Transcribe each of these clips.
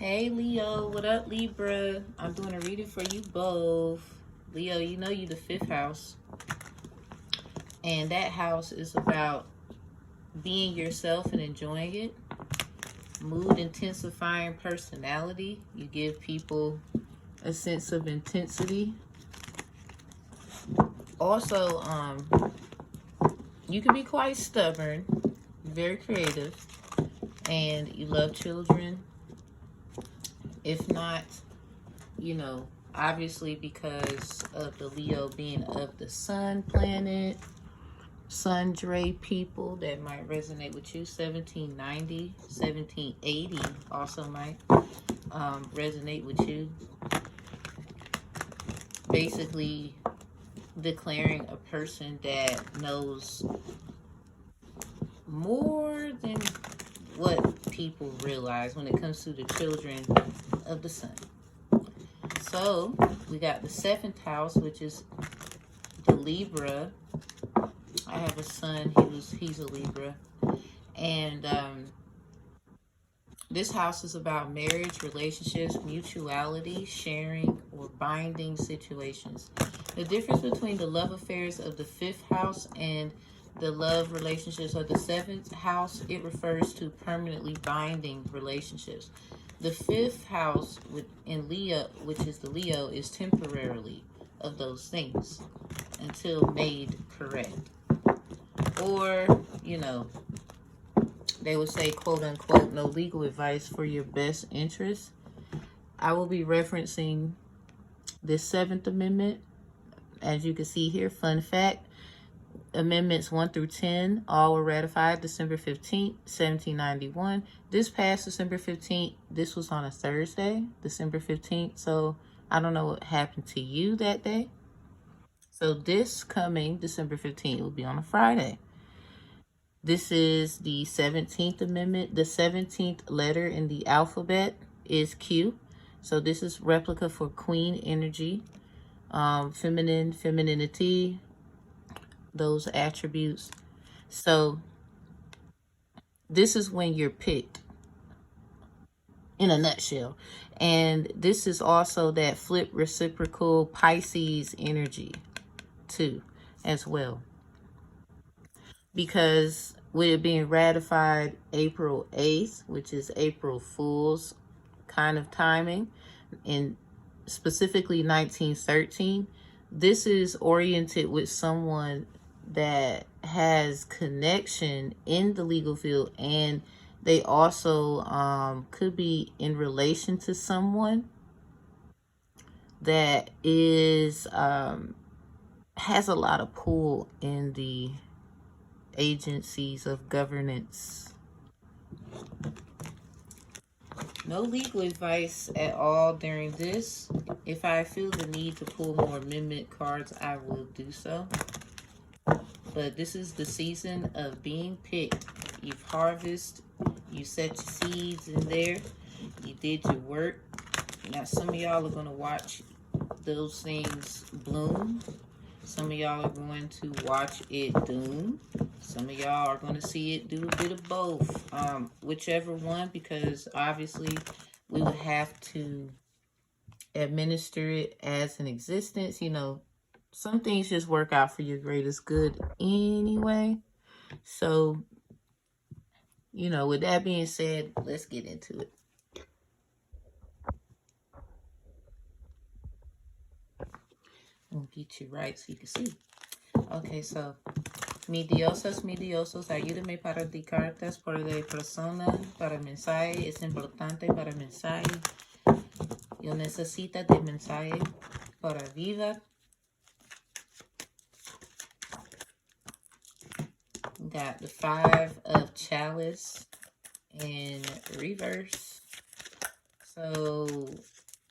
Hey Leo, what up Libra? I'm doing a reading for you both. Leo, you know you the fifth house. And that house is about being yourself and enjoying it. Mood intensifying personality. You give people a sense of intensity. Also, you can be quite stubborn, very creative, and you love children. If not, obviously because of the Leo being of the sun planet, sun Dre people, that might resonate with you. 1790, 1780 also might resonate with you. Basically declaring a person that knows more than what people realize when it comes to the children of the sun. So we got the 7th house, which is the Libra. I have a son, he's a Libra. And this house is about marriage, relationships, mutuality, sharing, or binding situations. The difference between the love affairs of the 5th house and the love relationships of the 7th house, it refers to permanently binding relationships. The 5th house in Leo, which is the Leo, is temporarily of those things until made correct. Or, they would say, quote unquote, no legal advice for your best interest. I will be referencing the 7th Amendment. As you can see here, fun fact, Amendments 1 through 10 all were ratified December 15th, 1791. This passed December 15th. This was on a Thursday, December 15th. So I don't know what happened to you that day. So this coming December 15th will be on a Friday. This is the 17th Amendment. The 17th letter in the alphabet is Q. So this is replica for Queen energy, femininity, those attributes. So this is when you're picked in a nutshell. And this is also that flip reciprocal Pisces energy too, as well. Because with it being ratified April 8th, which is April Fool's kind of timing, in specifically 1913, this is oriented with someone that has connection in the legal field, and they also could be in relation to someone that is has a lot of pull in the agencies of governance. No legal advice at all during this. If I feel the need to pull more amendment cards, I will do so. But this is the season of being picked. You've harvested, you set your seeds in there, you did your work. Now some of y'all are going to watch those things bloom. Some of y'all are going to watch it doom. Some of y'all are going to see it do a bit of both. Whichever one, because obviously we would have to administer it as an existence. Some things just work out for your greatest good anyway. So, with that being said, let's get into it. I'll get you right so you can see. Okay, so mi diosas, ayúdame para di cartas por de persona, para mensaje, es importante para mensaje. Yo necesito de mensaje para vida. Got the 5 of chalice in reverse. So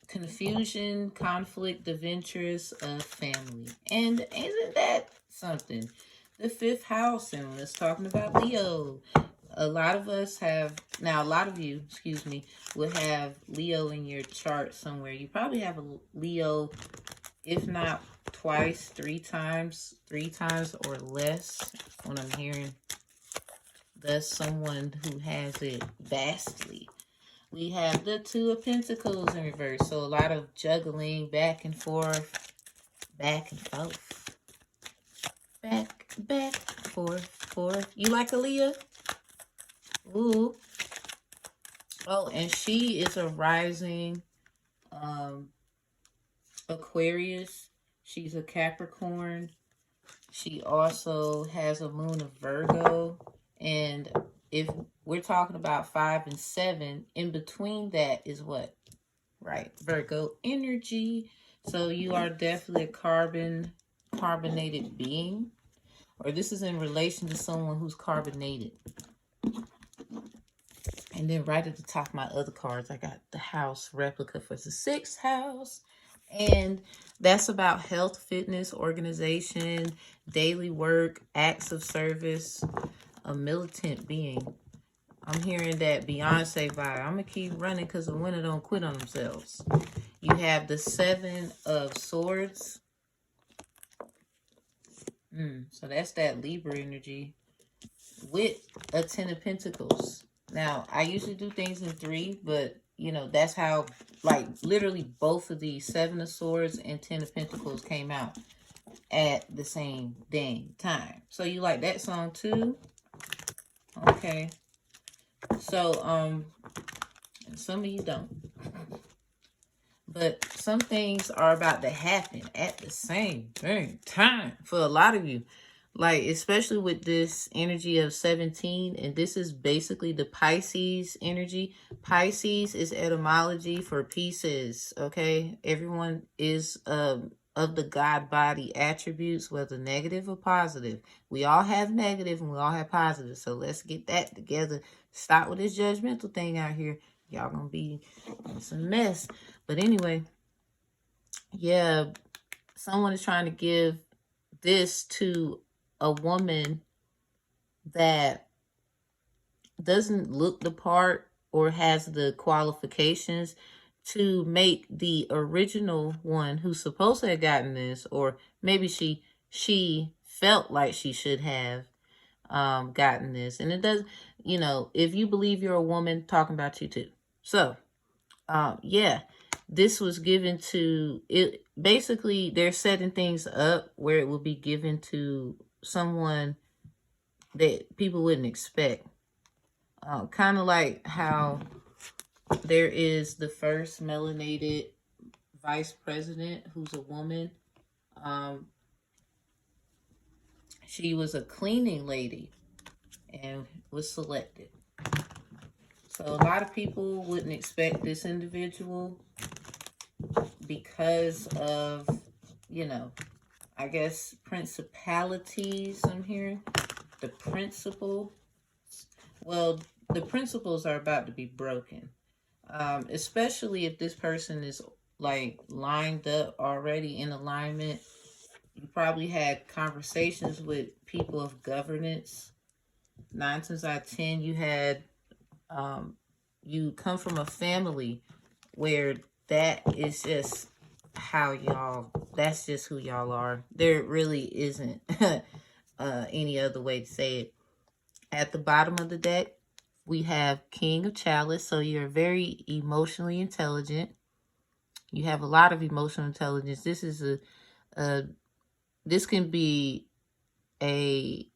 confusion, conflict, adventures of family. And isn't that something? The 5th house, and let's talking about Leo. A lot of us have, now a lot of you, will have Leo in your chart somewhere. You probably have a Leo, if not twice, 3 times or less, when I'm hearing. That's someone who has it vastly. We have the Two of Pentacles in reverse. So a lot of juggling back and forth, back and forth, back, forth. You like Aaliyah? Ooh. Oh, and she is a rising Aquarius. She's a Capricorn. She also has a moon of Virgo. And if we're talking about 5 and 7, in between that is what? Right, Virgo energy. So you are definitely a carbonated being. Or this is in relation to someone who's carbonated. And then right at the top of my other cards, I got the house replica for the 6th house. And that's about health, fitness, organization, daily work, acts of service, a militant being. I'm hearing that Beyonce vibe. I'm going to keep running because the winner don't quit on themselves. You have the 7 of Swords. So that's that Libra energy with a 10 of Pentacles. Now, I usually do things in 3, but, you know, that's how, like, literally both of these 7 of Swords and 10 of Pentacles came out at the same dang time. So you like that song too? Okay. So, some of you don't. But some things are about to happen at the same dang time for a lot of you. Like, especially with this energy of 17, and this is basically the Pisces energy. Pisces is etymology for pieces, okay? Everyone is of the God body attributes, whether negative or positive. We all have negative and we all have positive, so let's get that together. Stop with this judgmental thing out here. Y'all gonna be in some mess. But anyway, yeah, someone is trying to give this to a woman that doesn't look the part or has the qualifications to make the original one who's supposed to have gotten this, or maybe she felt like she should have gotten this. And it does, you know, if you believe you're a woman, talking about you too. So yeah, this was given to it. Basically, they're setting things up where it will be given to someone that people wouldn't expect. Kind of like how there is the first melanated vice president who's a woman. She was a cleaning lady and was selected. So a lot of people wouldn't expect this individual because of, you know, I guess principalities I'm hearing. The principle. Well, the principles are about to be broken. Especially if this person is like lined up already in alignment. You probably had conversations with people of governance. 9 times out of 10, you had, you come from a family where that is just how y'all, that's just who y'all are. There really isn't any other way to say it. At the bottom of the deck, we have King of Chalice. So you're very emotionally intelligent. You have a lot of emotional intelligence. This is this can be a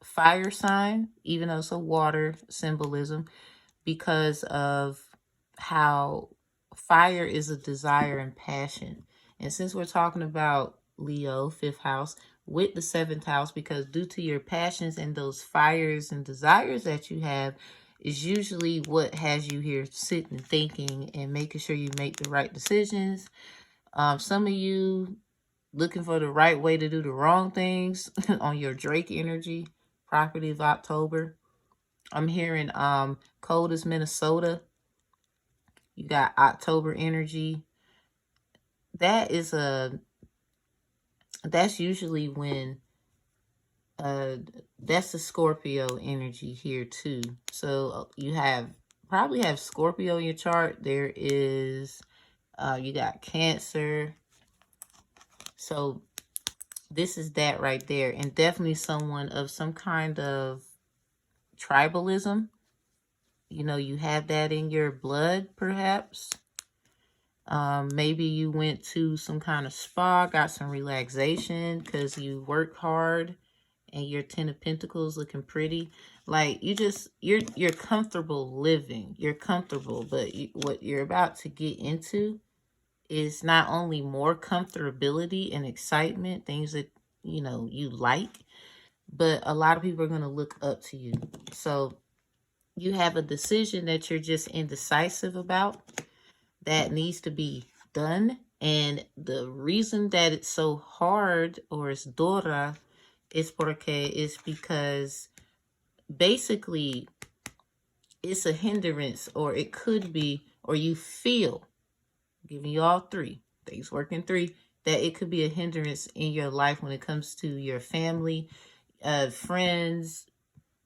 fire sign, even though it's a water symbolism, because of how fire is a desire and passion. And since we're talking about Leo, 5th house, with the 7th house, because due to your passions and those fires and desires that you have, is usually what has you here sitting thinking and making sure you make the right decisions. Some of you looking for the right way to do the wrong things on your Drake energy, property of October. I'm hearing cold as Minnesota. You got October energy. That is that's usually when that's the Scorpio energy here too. So you probably have Scorpio in your chart. There is you got Cancer. So this is that right there, and definitely someone of some kind of tribalism. you know, you have that in your blood, perhaps. Maybe you went to some kind of spa, got some relaxation because you worked hard and your 10 of Pentacles looking pretty. Like you're comfortable living. You're comfortable, but what you're about to get into is not only more comfortability and excitement, things that, you know, you like, but a lot of people are going to look up to you. So you have a decision that you're just indecisive about that needs to be done. And the reason that it's so hard, or it's dura, is because basically it's a hindrance, or it could be, or you feel, giving you all three, things working three, that it could be a hindrance in your life when it comes to your family, friends,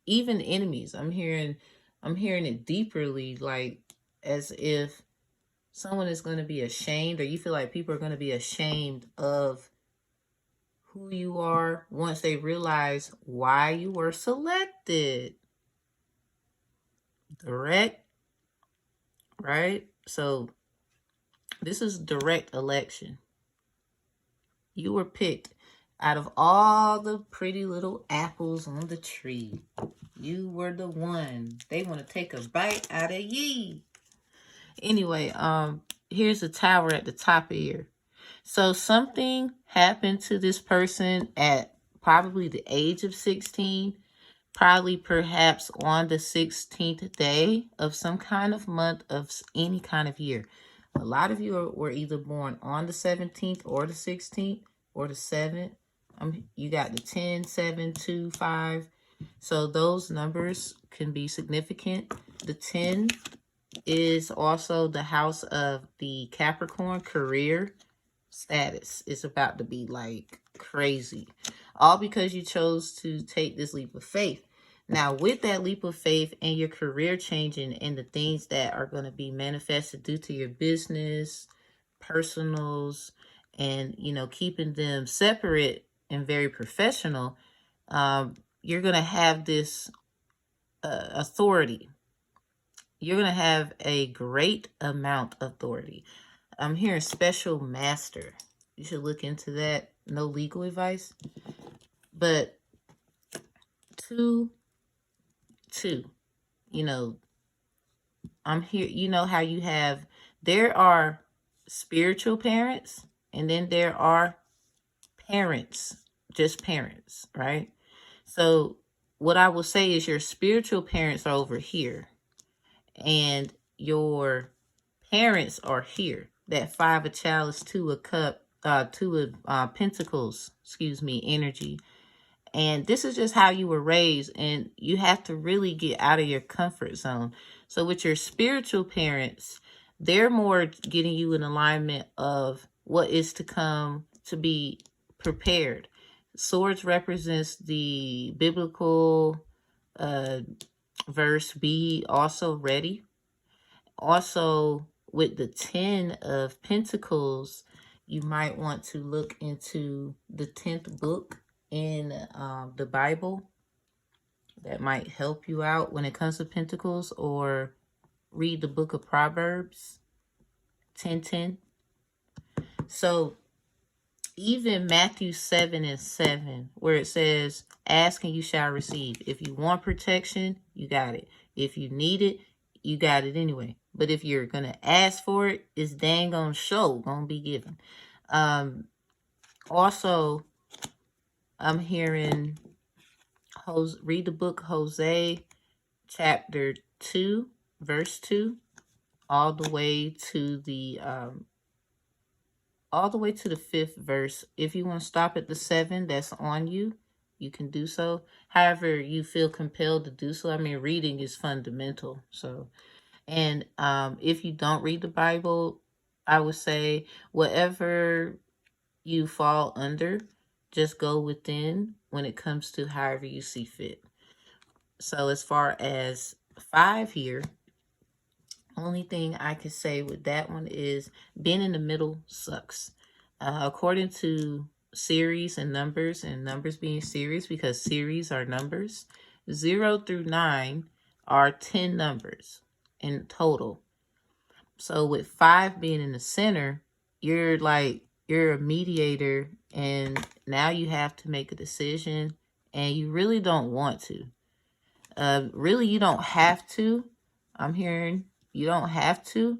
even enemies. I'm hearing it deeperly, like as if someone is going to be ashamed, or you feel like people are going to be ashamed of who you are once they realize why you were selected. Direct, right? So this is direct election. You were picked out of all the pretty little apples on the tree. You were the one. They want to take a bite out of ye. Anyway, here's the tower at the top of here. So something happened to this person at probably the age of 16, probably perhaps on the 16th day of some kind of month of any kind of year. A lot of you were either born on the 17th or the 16th or the 7th. You got the 10, 7, 2, 5. So those numbers can be significant. The 10 is also the house of the Capricorn career status. Is about to be like crazy. All because you chose to take this leap of faith. Now, with that leap of faith and your career changing and the things that are going to be manifested due to your business, personals, and, you know, keeping them separate and very professional, you're going to have this authority. You're going to have a great amount of authority. I'm hearing special master. You should look into that. No legal advice. But 2, you know, I'm here. You know how you have, there are spiritual parents, and then there are parents, just parents, right? So what I will say is your spiritual parents are over here, and your parents are here. That 5 of chalice, 2 of cup, 2 of pentacles, energy. And this is just how you were raised, and you have to really get out of your comfort zone. So with your spiritual parents, they're more getting you in alignment of what is to come, to be prepared. Swords represents the biblical verse, be also ready. Also, with the 10 of Pentacles, you might want to look into the 10th book in the Bible. That might help you out when it comes to Pentacles, or read the book of Proverbs 10:10. So even Matthew 7:7, where it says, ask and you shall receive. If you want protection, you got it. If you need it, you got it anyway. But if you're going to ask for it, it's dang on show, going to be given. Also, I'm hearing, read the book Hosea, chapter 2, verse 2, all the way to the 5th verse. If you want to stop at the 7, that's on you. You can do so. However, you feel compelled to do so. I mean, reading is fundamental. So, and if you don't read the Bible, I would say whatever you fall under, just go within when it comes to however you see fit. So as far as 5 here, only thing I can say with that one is being in the middle sucks. According to series and numbers being series, because series are numbers, 0 through 9 are 10 numbers in total. So with 5 being in the center, you're a mediator, and now you have to make a decision, and you really don't want to. Really, you don't have to. I'm hearing you don't have to.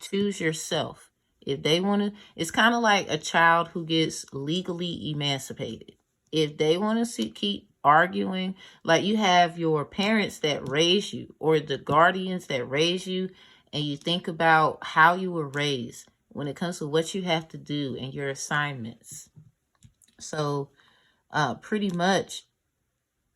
Choose yourself. If they want to, it's kind of like a child who gets legally emancipated. If they want to keep arguing, like you have your parents that raise you or the guardians that raise you, and you think about how you were raised when it comes to what you have to do and your assignments. So pretty much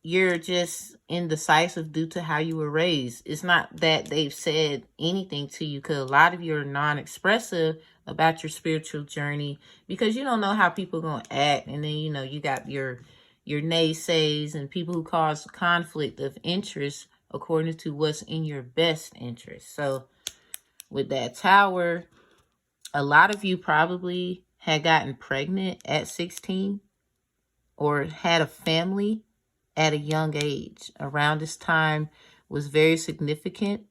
you're just indecisive due to how you were raised. It's not that they've said anything to you, because a lot of you are non-expressive about your spiritual journey because you don't know how people are going to act. And then, you got your naysays and people who cause conflict of interest according to what's in your best interest. So with that Tower, a lot of you probably had gotten pregnant at 16 or had a family at a young age. Around this time was very significant.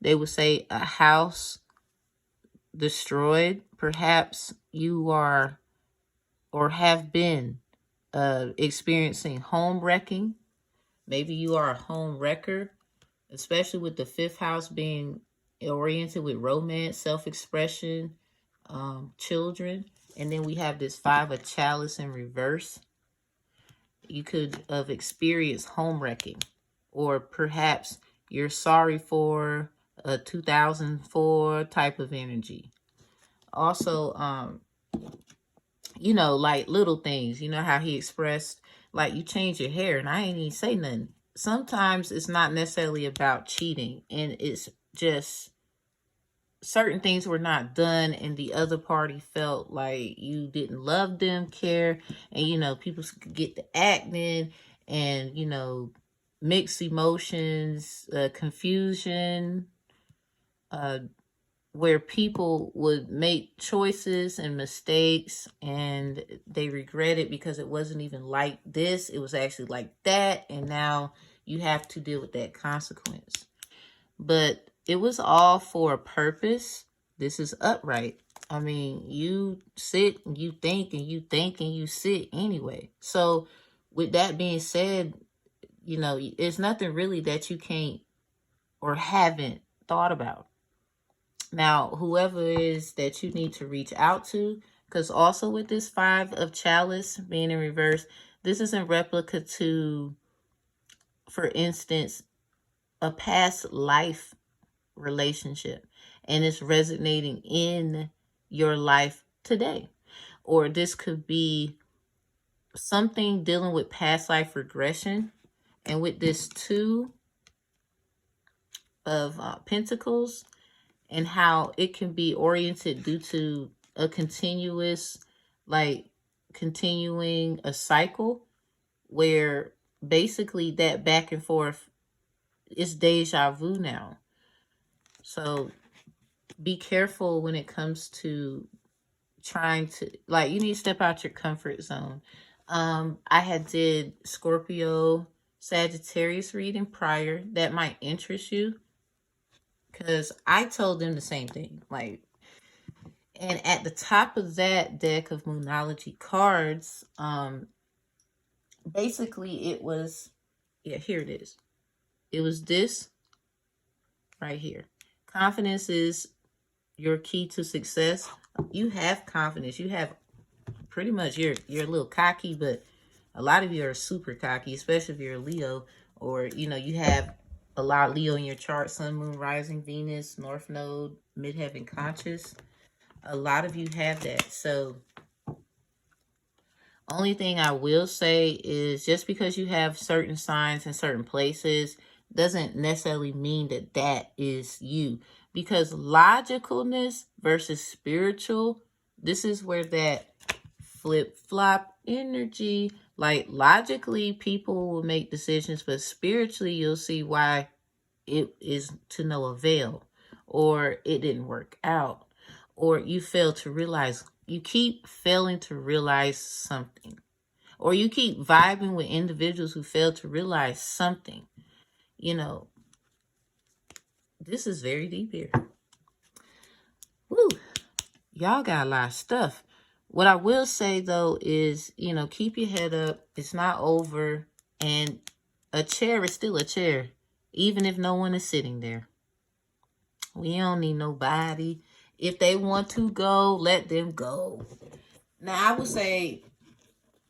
They would say a house destroyed. Perhaps you are or have been experiencing home wrecking. Maybe you are a home wrecker, especially with the 5th house being oriented with romance, self-expression, children. And then we have this 5 of chalice in reverse. You could have experienced home wrecking, or perhaps you're sorry for a 2004 type of energy. Also, like little things, how he expressed, like you change your hair and I ain't even say nothing. Sometimes it's not necessarily about cheating, and it's just certain things were not done and the other party felt like you didn't love them, care, and people get to acting and mixed emotions, confusion, where people would make choices and mistakes and they regret it because it wasn't even like this, it was actually like that, and now you have to deal with that consequence. But it was all for a purpose. This is upright. I mean, you sit and you think and you think and you sit anyway. So with that being said, it's nothing really that you can't or haven't thought about. Now, whoever it is that you need to reach out to, because also with this 5 of chalice being in reverse, this is in replica to, for instance, a past life relationship, and it's resonating in your life today. Or this could be something dealing with past life regression. And with this 2 of Pentacles, and how it can be oriented due to a continuing a cycle where basically that back and forth is deja vu now. So be careful when it comes to trying to, you need to step out your comfort zone. I had did Scorpio Sagittarius reading prior. That might interest you, because I told them the same thing. And at the top of that deck of Moonology cards, basically it was, here it is. It was this right here. Confidence is your key to success. You have confidence. You have pretty much, you're a little cocky, but a lot of you are super cocky, especially if you're a Leo, or, you have a lot of Leo in your chart, Sun, Moon, Rising, Venus, North Node, Midheaven Conscious. A lot of you have that. So only thing I will say is, just because you have certain signs in certain places doesn't necessarily mean that that is you. Because logicalness versus spiritual, this is where that flip-flop energy, logically people will make decisions, but spiritually you'll see why it is to no avail, or it didn't work out, or you fail to realize, you keep failing to realize something, or you keep vibing with individuals who fail to realize something. You know, this is very deep here. Woo. Y'all got a lot of stuff. What I will say, though, is, you know, keep your head up. It's not over. And a chair is still a chair, even if no one is sitting there. We don't need nobody. If they want to go, let them go. Now, I would say,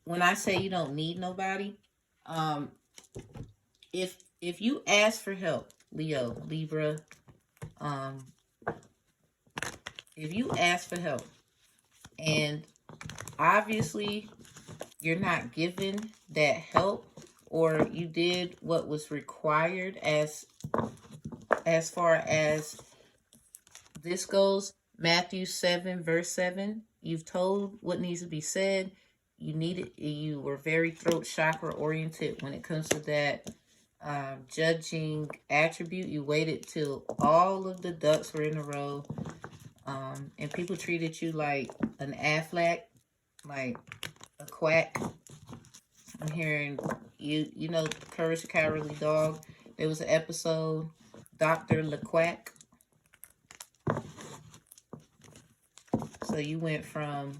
when I say you don't need nobody, if you ask for help, Leo, Libra, if you ask for help, and obviously you're not given that help, or you did what was required as far as this goes, Matthew 7 verse 7, you've told what needs to be said. You were very throat chakra oriented when it comes to that judging attribute. You waited till all of the ducks were in a row, and people treated you like an Aflac, like a quack. I'm hearing you know, Courage the Cowardly Dog. There was an episode, Dr. LeQuack. So you went from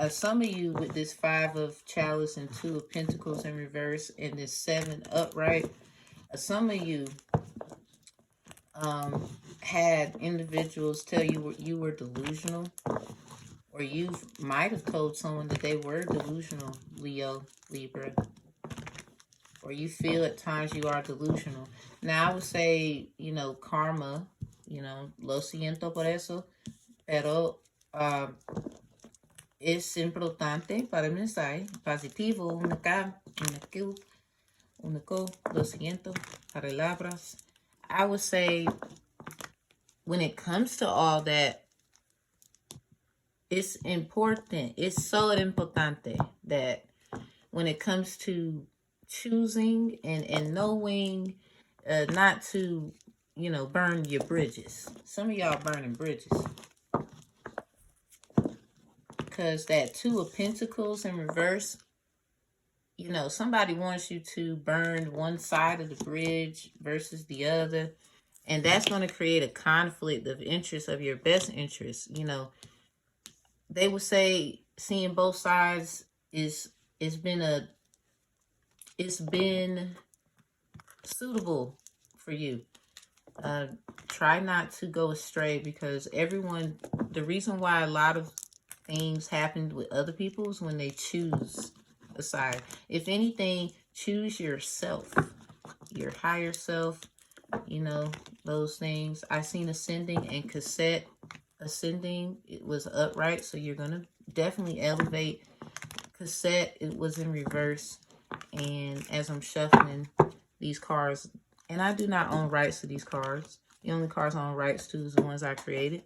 some of you with this 5 of Chalice and 2 of Pentacles in reverse and this 7 upright. Some of you had individuals tell you were delusional, or you might have told someone that they were delusional, Leo, Libra, or you feel at times you are delusional. Now, I would say, you know, karma, you know, lo siento por eso, pero es importante para el mensaje positivo, único, lo siento, palabras. I would say, when it comes to all that, it's important. It's so importante that when it comes to choosing and knowing not to, you know, burn your bridges. Some of y'all burning bridges. Because that 2 of Pentacles in reverse, you know, somebody wants you to burn one side of the bridge versus the other. And that's going to create a conflict of interest, of your best interest. You know, they would say seeing both sides it's been suitable for you. Try not to go astray, because the reason why a lot of things happened with other people is when they choose a side. If anything, choose yourself, your higher self, you know, those things. I seen ascending and cassette. Ascending, it was upright, so you're gonna definitely elevate. Cassette, it was in reverse. And as I'm shuffling these cards, and I do not own rights to these cards. The only cards I own rights to is the ones I created.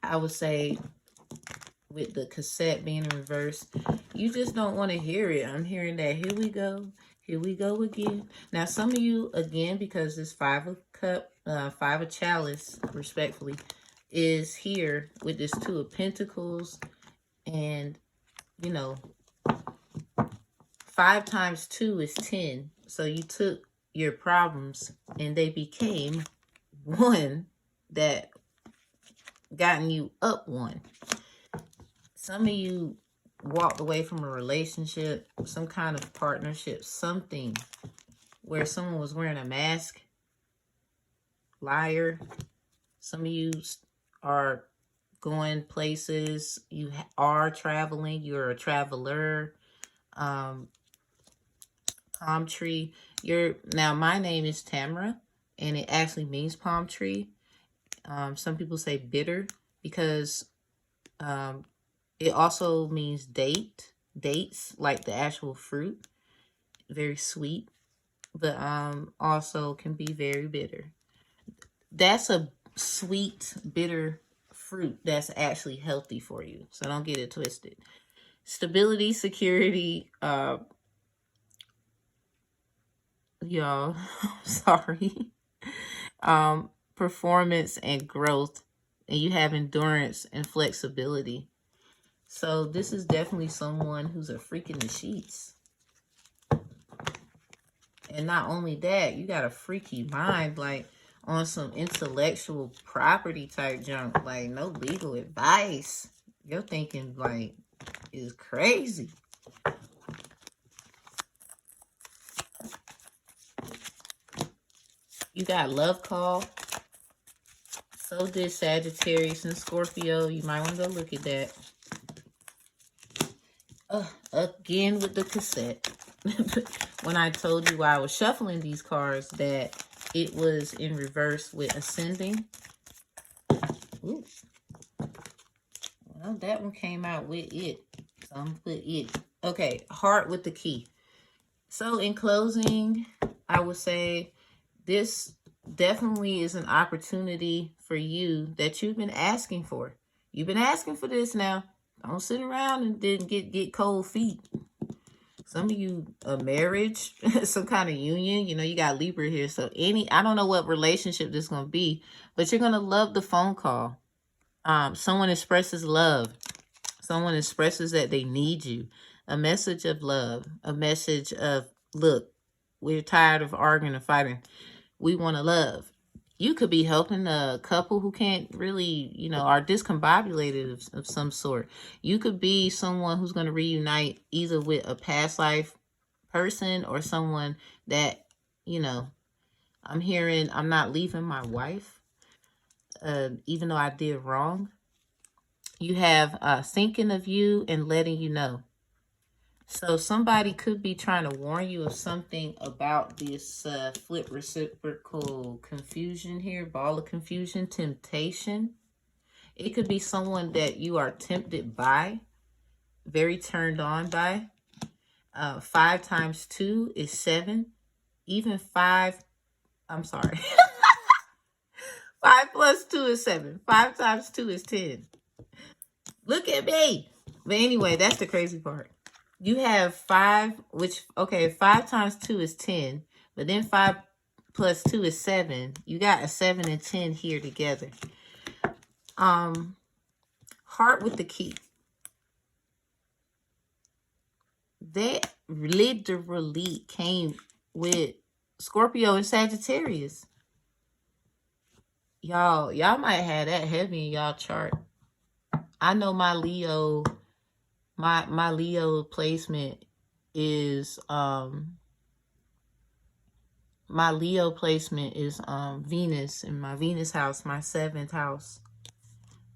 I would say, with the cassette being in reverse, you just don't want to hear it. I'm hearing that here we go again. Now, some of you, again, because this 5 of Cup, 5 of Chalice, respectfully, is here with this 2 of Pentacles, and, you know, 5 times 2 is 10. So you took your problems and they became one that gotten you up 1. Some of you walked away from a relationship, some kind of partnership, something where someone was wearing a mask. Liar. Some of you are going places. You are traveling. You're a traveler. Palm tree. Now, my name is Tamara, and it actually means palm tree. Some people say bitter, because it also means dates, like the actual fruit. Very sweet, but also can be very bitter. That's a sweet, bitter fruit that's actually healthy for you. So don't get it twisted. Stability, security, y'all, sorry. Performance and growth, and you have endurance and flexibility. So this is definitely someone who's a freak in the sheets. And not only that, you got a freaky mind, like on some intellectual property type junk, like no legal advice. Your thinking like is crazy. You got love call. So did Sagittarius and Scorpio. You might want to go look at that. Again with the cassette. When I told you while I was shuffling these cards that it was in reverse with ascending. Ooh. Well, that one came out with it. So I'm going to put it. Okay, heart with the key. So in closing, I would say this definitely is an opportunity for you that you've been asking for. You've been asking for this now. Don't sit around and then get cold feet. Some of you, a marriage, some kind of union, you know, you got Libra here. So I don't know what relationship this is going to be, but you're going to love the phone call. Someone expresses love. Someone expresses that they need you. A message of love. A message of, look, we're tired of arguing and fighting. We want to love. You could be helping a couple who can't really, you know, are discombobulated of some sort. You could be someone who's going to reunite either with a past life person or someone that, you know, I'm hearing I'm not leaving my wife, even though I did wrong. You have thinking of you and letting you know. So somebody could be trying to warn you of something about this flip reciprocal confusion here, ball of confusion, temptation. It could be someone that you are tempted by, very turned on by. 5 times 2 is 7. Even 5, I'm sorry. 5 plus 2 is 7. 5 times 2 is 10. Look at me. But anyway, that's the crazy part. You have 5, which, okay, 5 times 2 is 10. But then 5 plus 2 is 7. You got a 7 and 10 here together. Heart with the key. That literally came with Scorpio and Sagittarius. Y'all might have that heavy in y'all chart. I know my Leo, my Leo placement is Venus in my Venus house, my 7th house.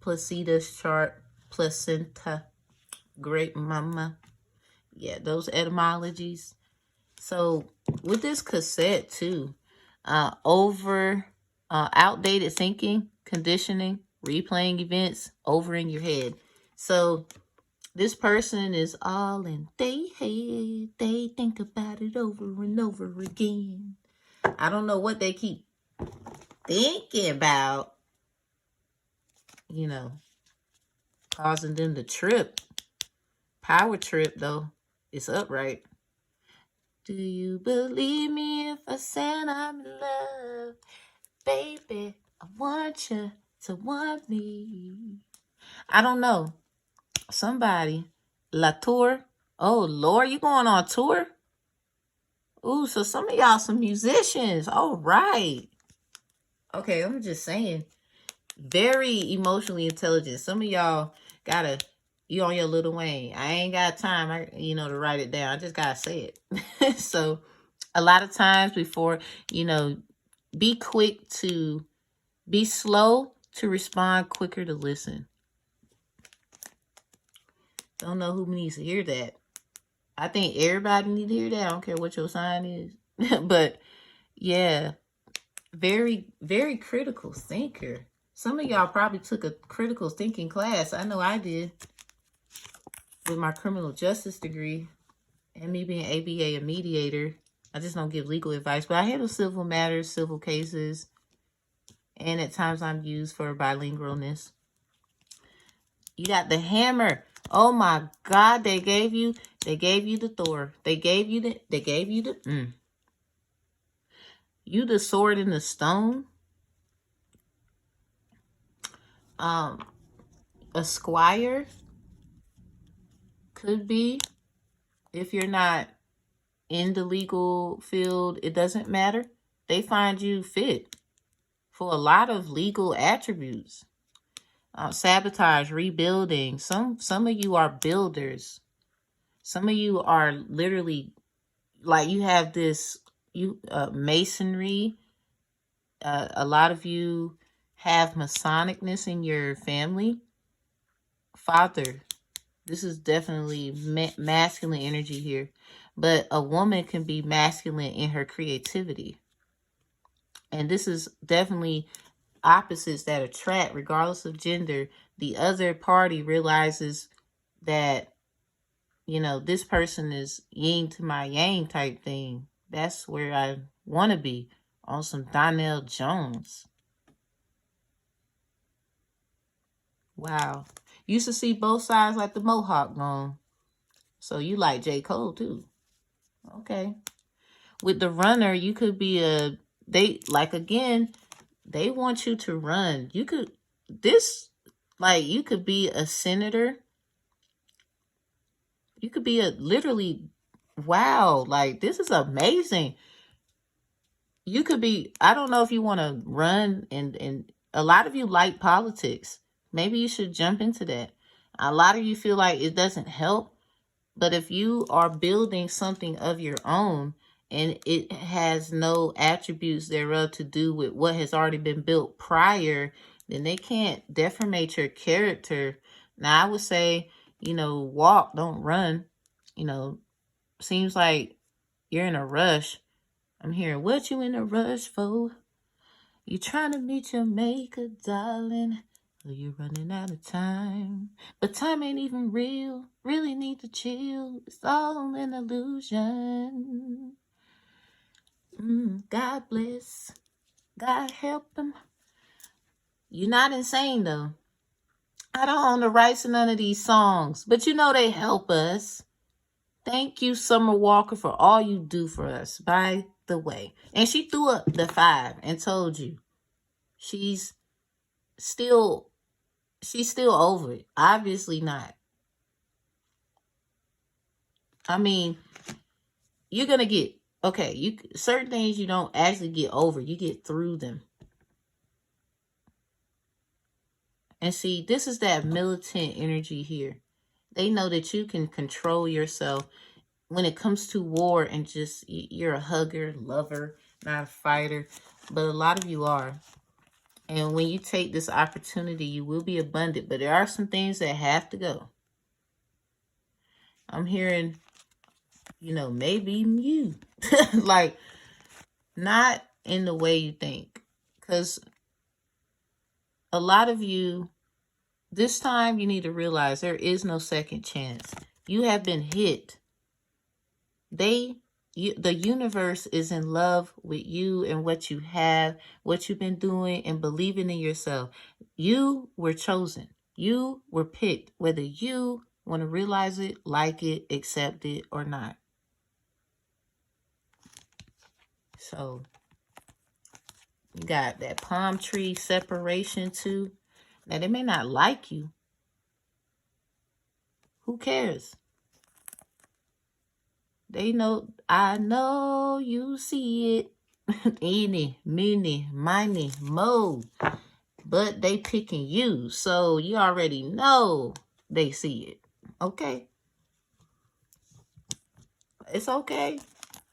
Placida's chart, placenta, great mama. Yeah, those etymologies. So with this cassette too, outdated thinking, conditioning, replaying events over in your head. So this person is all in their head. They think about it over and over again. I don't know what they keep thinking about, you know, causing them to trip. Power trip, though. It's upright. Do you believe me if I said I'm in love? Baby, I want you to want me. I don't know. Somebody. La Tour. Oh, Lord, you going on tour? Ooh, so some of y'all some musicians. All right. Okay, I'm just saying. Very emotionally intelligent. Some of y'all you on your Lil Wayne. I ain't got time, to write it down. I just gotta say it. So a lot of times before, be slow to respond, quicker to listen. Don't know who needs to hear that. I think everybody needs to hear that. I don't care what your sign is. But yeah, very, very critical thinker. Some of y'all probably took a critical thinking class. I know I did with my criminal justice degree and me being ABA, a mediator. I just don't give legal advice, but I handle civil matters, civil cases, and at times I'm used for bilingualness. You got the hammer. Oh my God, they gave you the Thor. They gave you the you the sword and the stone. A squire. Could be. If you're not in the legal field, it doesn't matter. They find you fit for a lot of legal attributes. Sabotage, rebuilding. Some of you are builders. Some of you are literally like you have this masonry. A lot of you have Masonicness in your family. Father, this is definitely masculine energy here. But a woman can be masculine in her creativity. And this is definitely opposites that attract, regardless of gender. The other party realizes that, you know, this person is yin to my yang type thing. That's where I want to be, on some Donnell Jones. Wow. Used to see both sides like the Mohawk gone. So you like J. Cole too. Okay. With the runner, you could be they want you to run. You could, you could be a senator. You could be literally, wow, like this is amazing. You could be, I don't know if you want to run, and a lot of you like politics. Maybe you should jump into that. A lot of you feel like it doesn't help. But if you are building something of your own and it has no attributes thereof to do with what has already been built prior, then they can't deformate your character. Now, I would say, you know, walk, don't run. You know, seems like you're in a rush. I'm hearing, what you in a rush for? You trying to meet your maker, darling. Or you running out of time. But time ain't even real. Really need to chill. It's all an illusion. God bless. God help them. You're not insane though. I don't own the rights to none of these songs. But you know they help us. Thank you, Summer Walker, for all you do for us, by the way. And she threw up the 5 and told you she's still over it. Obviously not. I mean, you're going to get, okay, certain things you don't actually get over. You get through them. And see, this is that militant energy here. They know that you can control yourself when it comes to war, and just, you're a hugger, lover, not a fighter. But a lot of you are. And when you take this opportunity, you will be abundant. But there are some things that have to go. I'm hearing, you know, maybe even you. Like, not in the way you think. Because a lot of you, this time you need to realize there is no second chance. You have been hit. The universe is in love with you and what you have, what you've been doing, and believing in yourself. You were chosen. You were picked, whether you want to realize it, like it, accept it, or not. So, you got that palm tree separation too. Now, they may not like you. Who cares? They know, I know you see it. Eeny, meeny, miny, mo. But they picking you. So you already know they see it. Okay? It's okay.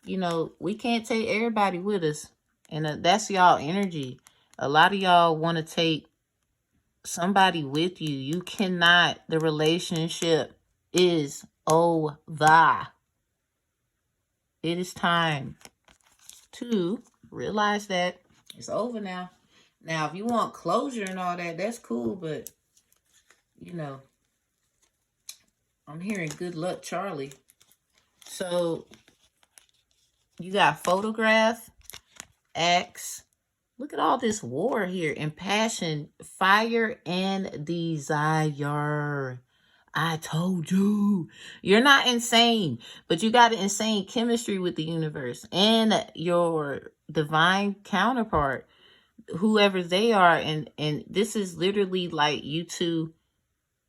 You know, we can't take everybody with us. And that's y'all energy. A lot of y'all want to take somebody with you. You cannot. The relationship is over. It is time to realize that it's over now. Now, if you want closure and all that, that's cool. But, you know, I'm hearing good luck, Charlie. So, you got photograph, X. Look at all this war here. And passion, fire, and desire. I told you. You're not insane. But you got an insane chemistry with the universe. And your divine counterpart, whoever they are. And this is literally like you two,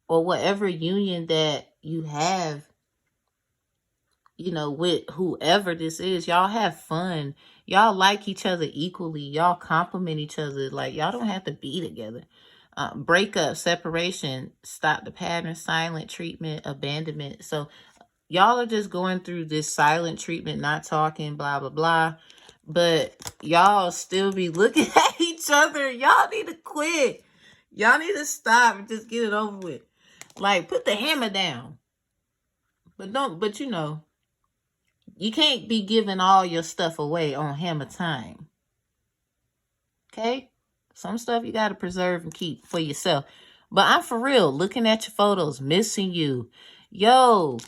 or whatever union that you have, you know, with whoever this is, y'all have fun. Y'all like each other equally. Y'all compliment each other. Like, y'all don't have to be together. Breakup, separation, stop the pattern, silent treatment, abandonment. So y'all are just going through this silent treatment, not talking, blah, blah, blah. But y'all still be looking at each other. Y'all need to quit. Y'all need to stop and just get it over with. Like, put the hammer down. But you know, you can't be giving all your stuff away on hammer time. Okay? Some stuff you got to preserve and keep for yourself. But I'm for real, looking at your photos, missing you. Yo,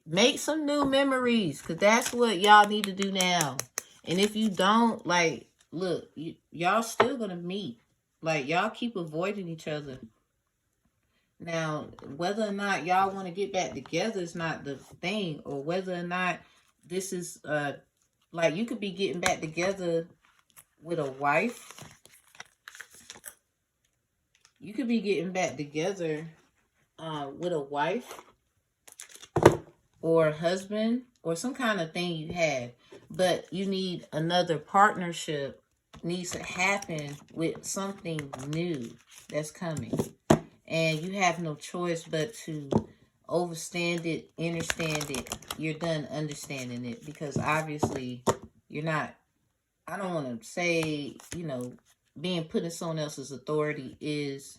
make some new memories, because that's what y'all need to do now. And if you don't, like, look, y'all still going to meet. Like, y'all keep avoiding each other. Now, whether or not y'all want to get back together is not the thing. Or whether or not this is, like, you could be getting back together with a wife. You could be getting back together with a wife or a husband or some kind of thing you had. But you need another partnership, needs to happen with something new that's coming. And you have no choice but to overstand it, understand it. You're done understanding it, because obviously you're not, I don't want to say, you know, being put in someone else's authority is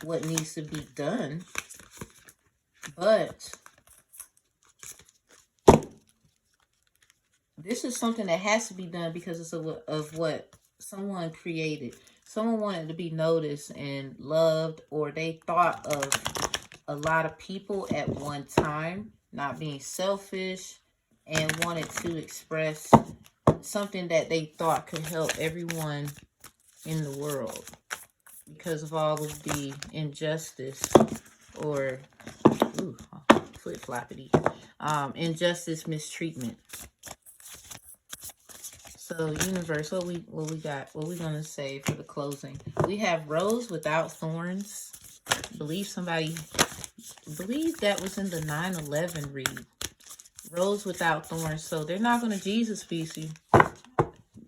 what needs to be done. But this is something that has to be done because it's of what someone created. Someone wanted to be noticed and loved, or they thought of a lot of people at one time, not being selfish, and wanted to express something that they thought could help everyone in the world because of all of the injustice or foot floppity, injustice, mistreatment. So universe, what we got? What we gonna say for the closing? We have rose without thorns. Believe that was in the 9/11 read. Rose without thorns. So they're not gonna Jesus piece you.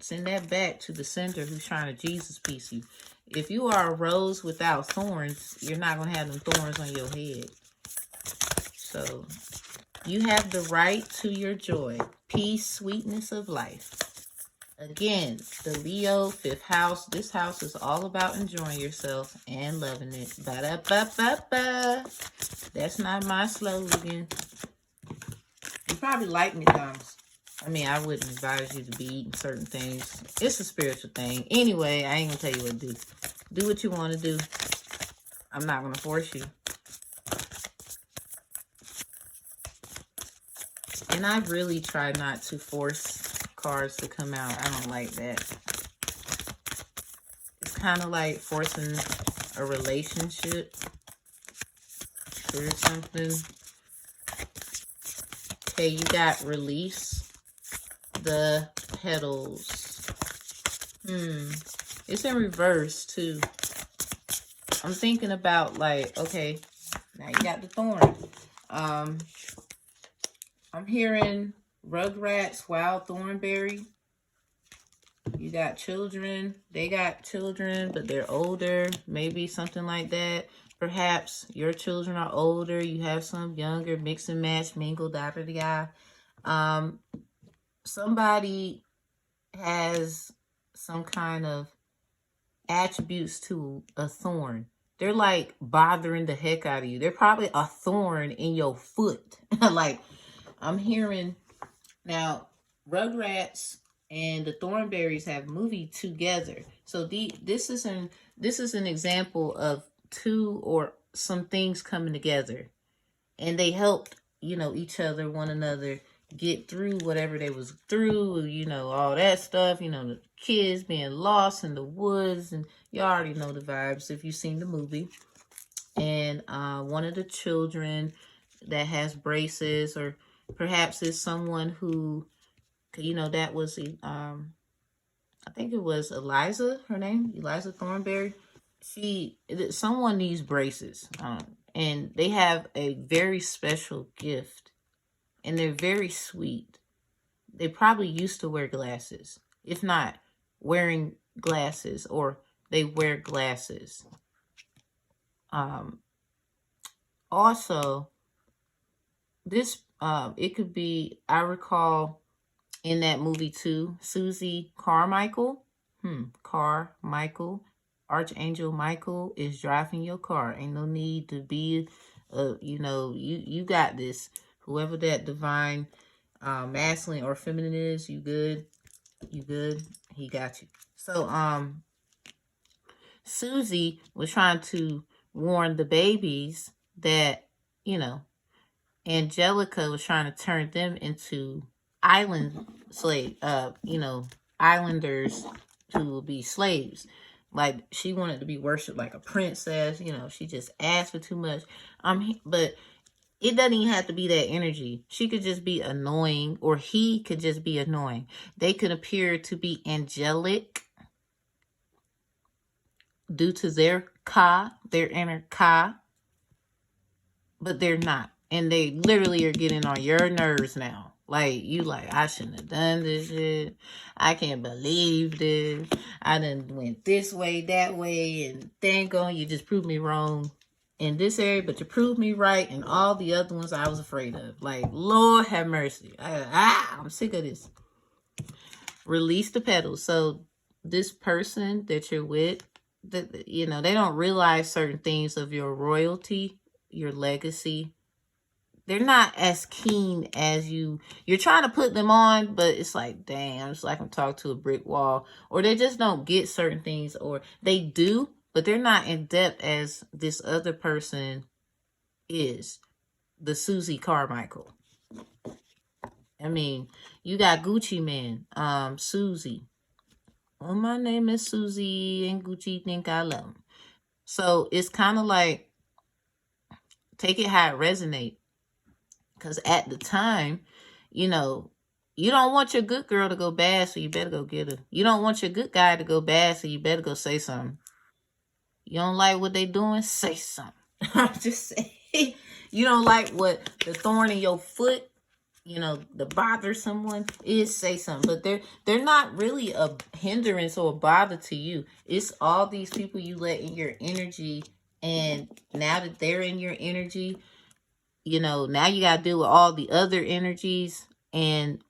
Send that back to the sender who's trying to Jesus piece you. If you are a rose without thorns, you're not gonna have them thorns on your head. So you have the right to your joy, peace, sweetness of life. Again, the Leo 5th house. This house is all about enjoying yourself and loving it. Ba-da-ba-ba-ba. That's not my slogan. You probably like McDonald's. I mean, I wouldn't advise you to be eating certain things. It's a spiritual thing. Anyway, I ain't going to tell you what to do. Do what you want to do. I'm not going to force you. And I really try not to force cards to come out. I don't like that. It's kind of like forcing a relationship or something. Okay, you got release the petals. It's in reverse too. I'm thinking about, like, okay, now you got the thorn. I'm hearing Rugrats, Wild Thornberry. You got children. They got children, but they're older. Maybe something like that. Perhaps your children are older. You have some younger. Mix and match, mingle, da-da-da-da. Somebody has some kind of attributes to a thorn. They're like bothering the heck out of you. They're probably a thorn in your foot. Like, I'm hearing now, Rugrats and the Thornberries have moved together. So this is an example of two or some things coming together, and they helped, you know, each other, one another, get through whatever they was through, you know, all that stuff, you know, the kids being lost in the woods, and you already know the vibes if you've seen the movie. And one of the children that has braces, or perhaps it's someone who, you know, that was, I think it was Eliza, her name, Eliza Thornberry. Someone needs braces. And they have a very special gift. And they're very sweet. They probably used to wear glasses. If not, wearing glasses, or they wear glasses. Also, this, it could be, I recall in that movie too, Susie Carmichael. Carmichael. Archangel Michael is driving your car. Ain't no need to be, you got this. Whoever that divine masculine or feminine is, you good. You good. He got you. So, Susie was trying to warn the babies that, Angelica was trying to turn them into island slave, islanders who will be slaves. Like, she wanted to be worshipped like a princess. She just asked for too much. But it doesn't even have to be that energy. She could just be annoying, or he could just be annoying. They could appear to be angelic due to their inner ka, but they're not. And they literally are getting on your nerves now. Like, you like, I shouldn't have done this shit. I can't believe this. I done went this way, that way, and thank God you just proved me wrong in this area, but you proved me right in all the other ones I was afraid of. Like, Lord have mercy. I'm sick of this. Release the petals. So this person that you're with, they don't realize certain things of your royalty, your legacy. They're not as keen as you're trying to put them on, but it's like, damn, it's like I'm talking to a brick wall. Or they just don't get certain things, or they do, but they're not in depth as this other person is, the Susie Carmichael. I mean, you got Gucci Man, Susie. Well, my name is Susie, and Gucci think I love him. So it's kind of like, take it how it resonates. Because at the time, you don't want your good girl to go bad, so you better go get her. You don't want your good guy to go bad, so you better go say something. You don't like what they doing? Say something. I'm just saying. You don't like what the thorn in your foot, the bother someone is, say something. But they're not really a hindrance or a bother to you. It's all these people you let in your energy, and now that they're in your energy, now you got to deal with all the other energies, and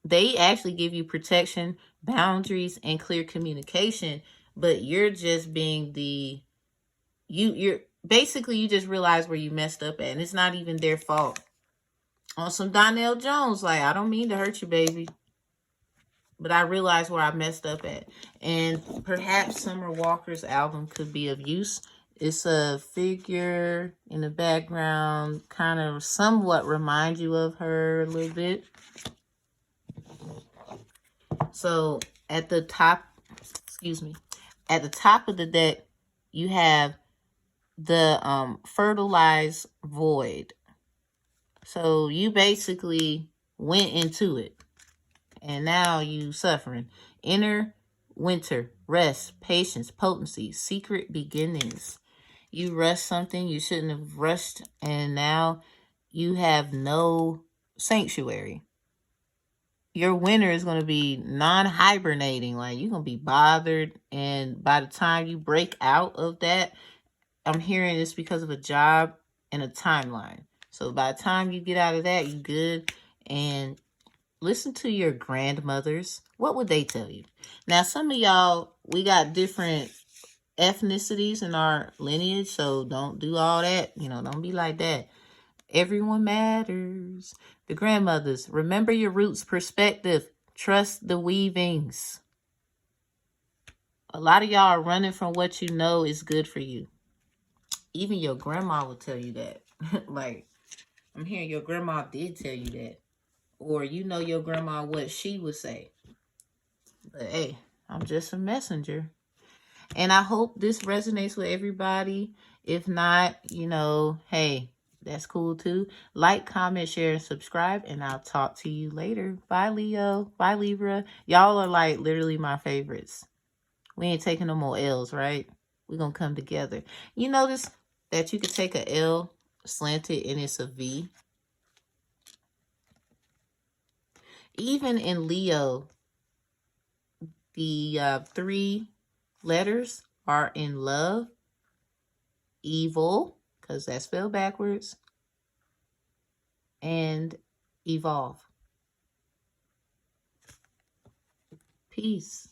they actually give you protection, boundaries, and clear communication. But you're just being you're basically, you just realize where you messed up at, and it's not even their fault. On some Donnell Jones, like, I don't mean to hurt you, baby, but I realize where I messed up at. And perhaps Summer Walker's album could be of use. It's a figure in the background, kind of somewhat reminds you of her a little bit. So at the top, at the top of the deck, you have the fertilized void. So you basically went into it, and now you suffering. Inner winter, rest, patience, potency, secret beginnings. You rushed something you shouldn't have rushed, and now you have no sanctuary. Your winter is going to be non-hibernating. Like, you're going to be bothered, and by the time you break out of that, I'm hearing it's because of a job and a timeline. So by the time you get out of that, you good. And listen to your grandmothers. What would they tell you? Now, some of y'all, we got different ethnicities in our lineage, so don't do all that. Don't be like that. Everyone matters. The grandmothers, remember your roots, perspective. Trust the weavings. A lot of y'all are running from what you know is good for you. Even your grandma will tell you that. Like, I'm hearing your grandma did tell you that. Or your grandma, what she would say. But hey, I'm just a messenger. And I hope this resonates with everybody. If not, hey, that's cool too. Like, comment, share, and subscribe. And I'll talk to you later. Bye, Leo. Bye, Libra. Y'all are like literally my favorites. We ain't taking no more L's, right? We're going to come together. This that you could take a L slanted and it's a V. Even in Leo, the 3 letters are in love, evil, because that's spelled backwards, and evolve. Peace.